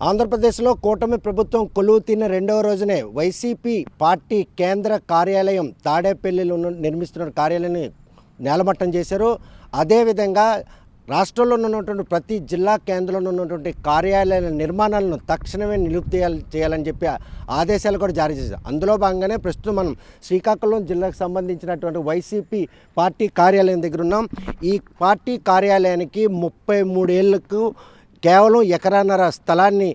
ఆంధ్రప్రదేశ్లో కూటమి ప్రభుత్వం కొలువు తీరిన రెండవ రోజునే వైసీపీ పార్టీ కేంద్ర కార్యాలయం తాడేపల్లిలో నిర్మిస్తున్న కార్యాలయాన్ని నేలమట్టం చేశారు. అదేవిధంగా రాష్ట్రంలో ఉన్నటువంటి ప్రతి జిల్లా కేంద్రంలో ఉన్నటువంటి కార్యాలయాల నిర్మాణాలను తక్షణమే నిలుపు చేయాలని చెప్పి ఆదేశాలు కూడా జారీ చేశారు. అందులో భాగంగానే ప్రస్తుతం మనం శ్రీకాకుళం జిల్లాకు సంబంధించినటువంటి వైసీపీ పార్టీ కార్యాలయం దగ్గర ఉన్నాం. ఈ పార్టీ కార్యాలయానికి 33 ఏళ్లకు కేవలం ఎకరాన్నర స్థలాన్ని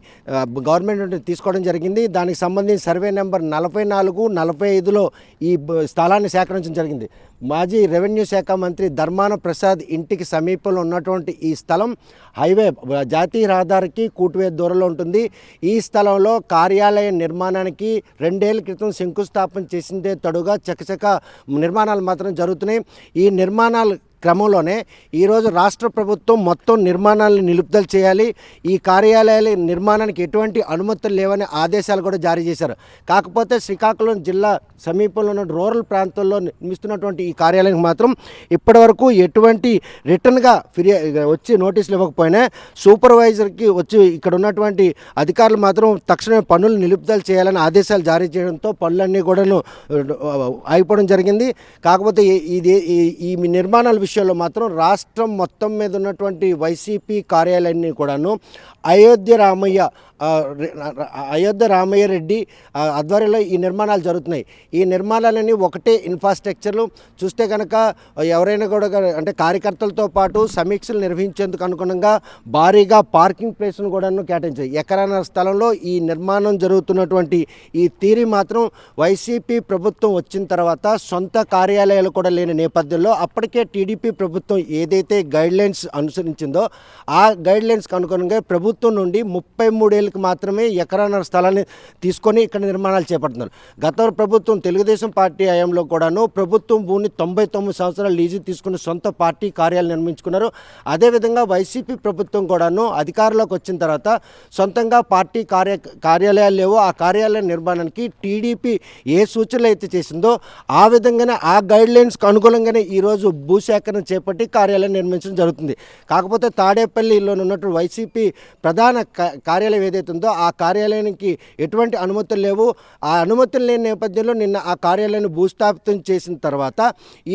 గవర్నమెంట్ నుండి తీసుకోవడం జరిగింది. దానికి సంబంధించి సర్వే నెంబర్ 44, 45లో ఈ స్థలాన్ని సేకరించడం జరిగింది. మాజీ రెవెన్యూ శాఖ మంత్రి ధర్మాన ప్రసాద్ ఇంటికి సమీపంలో ఉన్నటువంటి ఈ స్థలం హైవే జాతీయ రహదారికి కూటువేత దూరంలో ఉంటుంది. ఈ స్థలంలో కార్యాలయ నిర్మాణానికి 2 ఏళ్ల క్రితం శంకుస్థాపన చేసిందే తడుగా చకచక నిర్మాణాలు మాత్రం జరుగుతున్నాయి. ఈ నిర్మాణాలు క్రమంలోనే ఈరోజు రాష్ట్ర ప్రభుత్వం మొత్తం నిర్మాణాలను నిలుపుదల చేయాలి, ఈ కార్యాలయాల నిర్మాణానికి ఎటువంటి అనుమతులు లేవని ఆదేశాలు కూడా జారీ చేశారు. కాకపోతే శ్రీకాకుళం జిల్లా సమీపంలో ఉన్న రూరల్ ప్రాంతాల్లో నిర్మిస్తున్నటువంటి ఈ కార్యాలయానికి మాత్రం ఇప్పటివరకు ఎటువంటి రిటర్న్గా వచ్చి నోటీసులు ఇవ్వకపోయినా సూపర్వైజర్కి వచ్చి ఇక్కడ ఉన్నటువంటి అధికారులు మాత్రం తక్షణమే పనులు నిలుపుదల చేయాలని ఆదేశాలు జారీ చేయడంతో పనులన్నీ కూడా ఆగిపోవడం జరిగింది. కాకపోతే ఈ నిర్మాణాల విషయంలో మాత్రం రాష్ట్రం మొత్తం మీద ఉన్నటువంటి వైసీపీ కార్యాలయాన్ని కూడాను అయోధ్య రామయ్య రెడ్డి ఆధ్వర్యంలో ఈ నిర్మాణాలు జరుగుతున్నాయి. ఈ నిర్మాణాలన్నీ ఒకటే ఇన్ఫ్రాస్ట్రక్చర్లు చూస్తే కనుక ఎవరైనా కూడా అంటే కార్యకర్తలతో పాటు సమీక్షలు నిర్వహించేందుకు అనుగుణంగా భారీగా పార్కింగ్ ప్లేస్ను కూడాను కేటాయించారు. ఎకరాల స్థలంలో ఈ నిర్మాణం జరుగుతున్నటువంటి ఈ తీరి మాత్రం వైసీపీ ప్రభుత్వం వచ్చిన తర్వాత సొంత కార్యాలయాలు కూడా లేని నేపథ్యంలో అప్పటికే టీడీపీ ప్రభుత్వం ఏదైతే గైడ్లైన్స్ అనుసరించిందో ఆ గైడ్లైన్స్కి అనుగుణంగా ప్రభుత్వం నుండి 33 ఏళ్ళకి మాత్రమే ఎకరాన్నర స్థలాన్ని తీసుకొని ఇక్కడ నిర్మాణాలు చేపడుతున్నారు. గత ప్రభుత్వం తెలుగుదేశం పార్టీ హయాంలో కూడాను ప్రభుత్వం భూమిని 99 సంవత్సరాలు లీజు తీసుకుని సొంత పార్టీ కార్యాలయం నిర్మించుకున్నారు. అదేవిధంగా వైసీపీ ప్రభుత్వం కూడాను అధికారంలోకి వచ్చిన తర్వాత సొంతంగా పార్టీ కార్యాలయాలు లేవో ఆ కార్యాలయ నిర్మాణానికి టీడీపీ ఏ సూచనలు అయితే చేసిందో ఆ విధంగానే ఆ గైడ్లైన్స్కి అనుగుణంగానే ఈరోజు భూసేకరణ చేపట్టి కార్యాలయం నిర్మించడం జరుగుతుంది. కాకపోతే తాడేపల్లిలో ఉన్నటువంటి వైసీపీ ప్రధాన కార్యాలయం ఏదైతే ఉందో ఆ కార్యాలయానికి ఎటువంటి అనుమతులు లేవు. ఆ అనుమతులు లేని నేపథ్యంలో నిన్న ఆ కార్యాలయాన్ని భూస్థాపితం చేసిన తర్వాత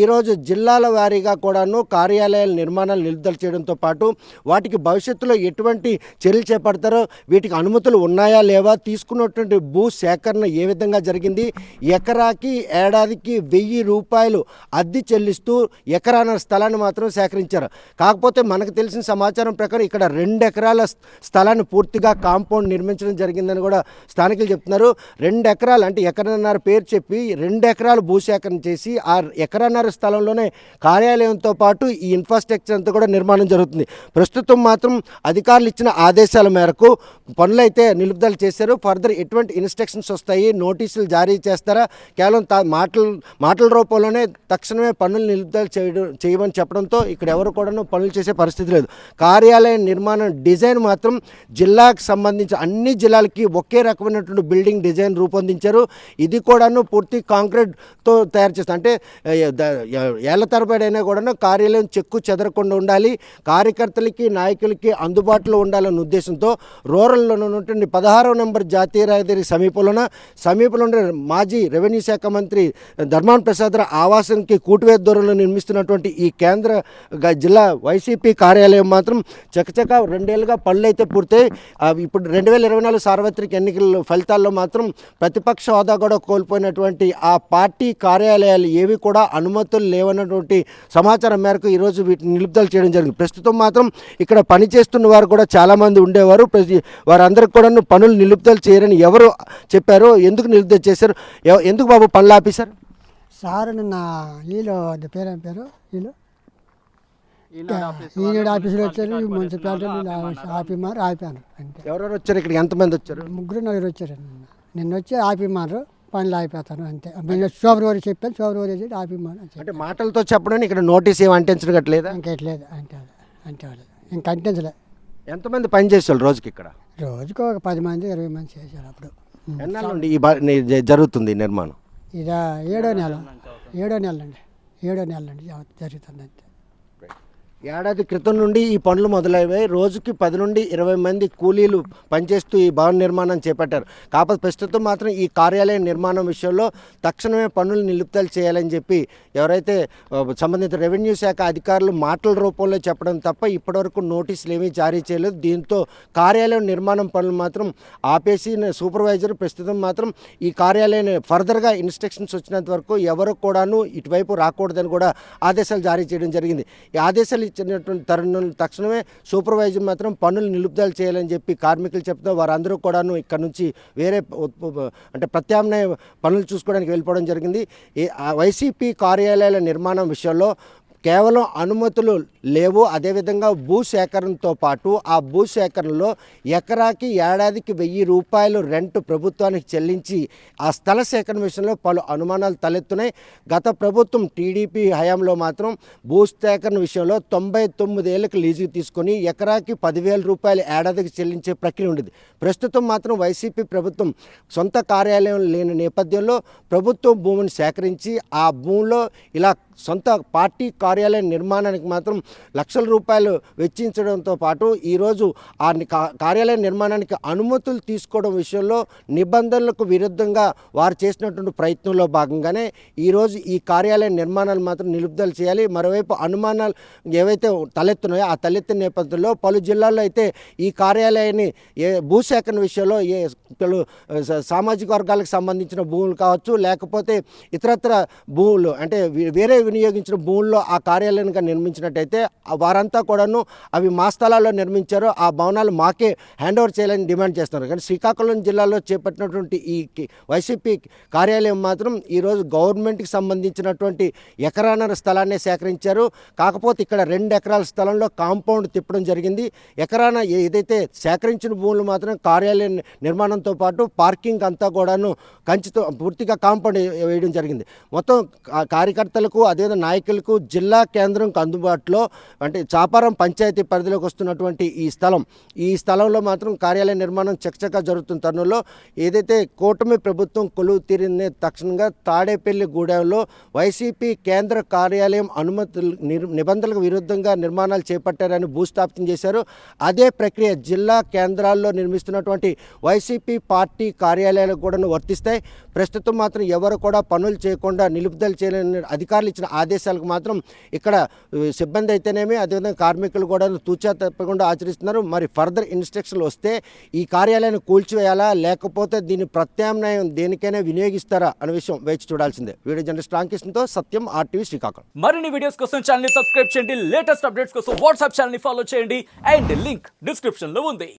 ఈరోజు జిల్లాల వారీగా కూడాను కార్యాలయాల నిర్మాణాలు నిలుపుదల చేయడంతో పాటు వాటికి భవిష్యత్తులో ఎటువంటి చర్యలు చేపడతారో, వీటికి అనుమతులు ఉన్నాయా లేవా, తీసుకున్నటువంటి భూ సేకరణ ఏ విధంగా జరిగింది, ఎకరాకి ఏడాదికి 1000 రూపాయలు అద్దె చెల్లిస్తూ ఎకరాన్నర స్థలాన్ని మాత్రం సేకరించారు. కాకపోతే మనకు తెలిసిన సమాచారం ప్రకారం ఇక్కడ 2 ఎకరాల స్థలాన్ని పూర్తిగా కాంపౌండ్ నిర్మించడం జరిగిందని కూడా స్థానికులు చెప్తున్నారు. 2 ఎకరాలు అంటే ఎకరన్నర పేరు చెప్పి 2 ఎకరాలు భూసేకరణ చేసి ఆ ఎకరన్నర స్థలంలోనే కార్యాలయంతో పాటు ఈ ఇన్ఫ్రాస్ట్రక్చర్ అంతా కూడా నిర్మాణం జరుగుతుంది. ప్రస్తుతం మాత్రం అధికారులు ఇచ్చిన ఆదేశాల మేరకు పనులైతే నిలుపుదల చేశారు. ఫర్దర్ ఎటువంటి ఇన్స్ట్రక్షన్స్ వస్తాయి, నోటీసులు జారీ చేస్తారా, కేవలం మాటల రూపంలోనే తక్షణమే పనులు నిలుపుదల చేయమని చెప్పడంతో ఇక్కడ ఎవరు కూడా పనులు చేసే పరిస్థితి లేదు. కార్యాలయ నిర్మాణం డిజైన్ మాత్రం జిల్లాకు సంబంధించి అన్ని జిల్లాలకి ఒకే రకమైనటువంటి బిల్డింగ్ డిజైన్ రూపొందించారు. ఇది కూడాను పూర్తి కాంక్రీట్తో తయారు చేస్తారు. అంటే ఏళ్ల తరబడైనా కూడా కార్యాలయం చెక్కు చెదరకుండా ఉండాలి, కార్యకర్తలకి నాయకులకి అందుబాటులో ఉండాలన్న ఉద్దేశంతో రూరల్లో ఉన్నటువంటి 16వ నెంబర్ జాతీయ రహదారి సమీపంలో ఉండే మాజీ రెవెన్యూ శాఖ మంత్రి ధర్మాన ప్రసాద్ ఆవాసానికి కూటువేత దూరంలో నిర్మిస్తున్నటువంటి ఈ కేంద్ర జిల్లా వైసీపీ కార్యాలయం మాత్రం చకచక 2 ఏళ్ళుగా పనులు అయితే పూర్తయి ఇప్పుడు 2024 సార్వత్రిక ఎన్నికల ఫలితాల్లో మాత్రం ప్రతిపక్ష హోదా కూడా కోల్పోయినటువంటి ఆ పార్టీ కార్యాలయాలు ఏవి కూడా అనుమతులు లేవన్నటువంటి సమాచారం మేరకు ఈరోజు వీటిని నిలుపుదల చేయడం జరిగింది. ప్రస్తుతం మాత్రం ఇక్కడ పనిచేస్తున్న వారు కూడా చాలామంది ఉండేవారు. వారందరికీ కూడా పనులు నిలుపుదల చేయరని ఎవరు చెప్పారు, ఎందుకు నిలుపుదల చేశారు, ఎందుకు బాబు పనులు ఆపేశారు? సార్ నిన్న పేరేం పేరు ఈనాడు ఆఫీసులో వచ్చారు, మున్సిపాలిటీ ఆపిమారు ఆపాను. అంటే ఎవరెవరు వచ్చారు ఇక్కడ, ఎంతమంది వచ్చారు? 3-4 వచ్చారు. నిన్న వచ్చి ఆపిమారు, పనులు ఆగిపోతాను అంతే. ఫిబ్రవరి చెప్పాను, ఫిబ్రవరి ఆపిమాను. అంటే మాటలతో చెప్పడం ఇక్కడ నోటీస్ ఏమి అంటించగట్లేదా? ఇంకెట్లేదు అంటే ఇంకా అంటించలే. ఎంతమంది పని చేసేవాళ్ళు రోజుకి ఇక్కడ? రోజుకు ఒక 10 మంది 20 మంది చేశారు. అప్పుడు ఎన్నాళ్ళ నుండి ఈ జరుగుతుంది నిర్మాణం? ఇది 7వ నెల అండి, 7వ నెల నుండి జరుగుతుంది అంతే. ఏడాది క్రితం నుండి ఈ పనులు మొదలయ్యాయి. రోజుకి 10 నుండి 20 మంది కూలీలు పనిచేస్తూ ఈ భవన నిర్మాణం చేపట్టారు. కాకపోతే ప్రస్తుతం మాత్రం ఈ కార్యాలయం నిర్మాణం విషయంలో తక్షణమే పనులు నిలుపుదల చేయాలని చెప్పి ఎవరైతే సంబంధిత రెవెన్యూ శాఖ అధికారులు మాటల రూపంలో చెప్పడం తప్ప ఇప్పటివరకు నోటీసులు ఏమీ జారీ చేయలేదు. దీంతో కార్యాలయం నిర్మాణం పనులు మాత్రం ఆపేసి సూపర్వైజర్ ప్రస్తుతం మాత్రం ఈ కార్యాలయాన్ని ఫర్దర్గా ఇన్స్ట్రక్షన్స్ వచ్చినంత వరకు ఎవరు కూడాను ఇటువైపు రాకూడదని కూడా ఆదేశాలు జారీ చేయడం జరిగింది. ఈ ఆదేశాలు ఇచ్చినటువంటి తరుణం తక్షణమే సూపర్వైజర్ మాత్రం పనులు నిలుపుదల చేయాలని చెప్పి కార్మికులు చెప్తే వారందరూ కూడాను ఇక్కడ నుంచి వేరే అంటే ప్రత్యామ్నాయ పనులు చూసుకోవడానికి వెళ్ళిపోవడం జరిగింది. వైసీపీ కార్యాలయాల నిర్మాణం విషయంలో కేవలం అనుమతులు లేవు. అదేవిధంగా భూసేకరణతో పాటు ఆ భూసేకరణలో ఎకరాకి ఏడాదికి 1000 రూపాయలు రెంట్ ప్రభుత్వానికి చెల్లించి ఆ స్థల సేకరణ విషయంలో పలు అనుమానాలు తలెత్తున్నాయి. గత ప్రభుత్వం టీడీపీ హయాంలో మాత్రం భూసేకరణ విషయంలో 99 ఏళ్ళకి లీజుకి తీసుకొని ఎకరాకి 10,000 రూపాయలు ఏడాదికి చెల్లించే ప్రక్రియ ఉండేది. ప్రస్తుతం మాత్రం వైసీపీ ప్రభుత్వం సొంత కార్యాలయం లేని నేపథ్యంలో ప్రభుత్వం భూమిని సేకరించి ఆ భూమిలో ఇలా సొంత పార్టీ కార్యాలయ నిర్మాణానికి మాత్రం లక్షల రూపాయలు వెచ్చించడంతో పాటు ఈరోజు ఆ కార్యాలయ నిర్మాణానికి అనుమతులు తీసుకోవడం విషయంలో నిబంధనలకు విరుద్ధంగా వారు చేసినటువంటి ప్రయత్నంలో భాగంగానే ఈరోజు ఈ కార్యాలయ నిర్మాణాలు మాత్రం నిలుపుదల చేయాలి. మరోవైపు అనుమానాలు ఏవైతే తలెత్తున్నాయో ఆ తలెత్తిన నేపథ్యంలో పలు జిల్లాల్లో అయితే ఈ కార్యాలయాన్ని భూసేకరణ విషయంలో పలు సామాజిక వర్గాలకు సంబంధించిన భూములు కావచ్చు, లేకపోతే ఇతరత్ర భూములు అంటే వేరే వినియోగించిన భూముల్లో ఆ కార్యాలయంగా నిర్మించినట్టయితే వారంతా కూడాను అవి మా స్థలాల్లో నిర్మించారో ఆ భవనాలు మాకే హ్యాండ్ ఓవర్ చేయాలని డిమాండ్ చేస్తున్నారు. కానీ శ్రీకాకుళం జిల్లాలో చేపట్టినటువంటి ఈ వైసీపీ కార్యాలయం మాత్రం ఈరోజు గవర్నమెంట్కి సంబంధించినటువంటి ఎకరాన్నర స్థలాన్ని సేకరించారు. కాకపోతే ఇక్కడ 2 ఎకరాల స్థలంలో కాంపౌండ్ తిప్పడం జరిగింది. ఎకరాన ఏదైతే సేకరించిన భూములు మాత్రం కార్యాలయం నిర్మాణంతో పాటు పార్కింగ్ అంతా కూడాను కంచితో పూర్తిగా కాంపౌండ్ వేయడం జరిగింది. మొత్తం కార్యకర్తలకు అదేవిధంగా నాయకులకు జిల్లా కేంద్రంకు అందుబాటులో అంటే చాపారం పంచాయతీ పరిధిలోకి వస్తున్నటువంటి ఈ స్థలంలో మాత్రం కార్యాలయ నిర్మాణం చకచకా జరుగుతున్న తరుణంలో ఏదైతే కూటమి ప్రభుత్వం కొలువు తీరిందే తక్షణంగా తాడేపల్లి గూడెంలో వైసీపీ కేంద్ర కార్యాలయం అనుమతులు నిబంధనలకు విరుద్ధంగా నిర్మాణాలు చేపట్టారని భూస్థాపితం చేశారు. అదే ప్రక్రియ జిల్లా కేంద్రాల్లో నిర్మిస్తున్నటువంటి వైసీపీ పార్టీ కార్యాలయాలకు కూడా వర్తిస్తాయి. ప్రస్తుతం మాత్రం ఎవరు కూడా పనులు చేయకుండా నిలుపుదల చేయాలని అధికారులు ఇచ్చిన ఆదేశాలకు మాత్రం ఇక్కడ సిబ్బంది అయితేనేమి అదేవిధంగా కార్మికులు కూడా తూచా తప్పకుండా ఆచరిస్తున్నారు. మరి ఫర్దర్ ఇన్స్ట్రక్షన్లు వస్తే ఈ కార్యాలయాన్ని కూల్చివేయాలా లేకపోతే దీన్ని ప్రత్యామ్నాయం దేనికైనా వినియోగిస్తారా అనే విషయం వేచి చూడాల్సిందే. వీడియో జర్నలిస్ట్ రామకృష్ణతో సత్యం, RTV శ్రీకాకుళం. మరిన్ని వీడియోస్ కోసం ఛానల్ ని సబ్స్క్రైబ్ చేయండి. లేటెస్ట్ అప్డేట్స్ కోసం వాట్సాప్ ఛానల్ ని ఫాలో చేయండి. అండ్ లింక్ డిస్క్రిప్షన్ లో ఉంది.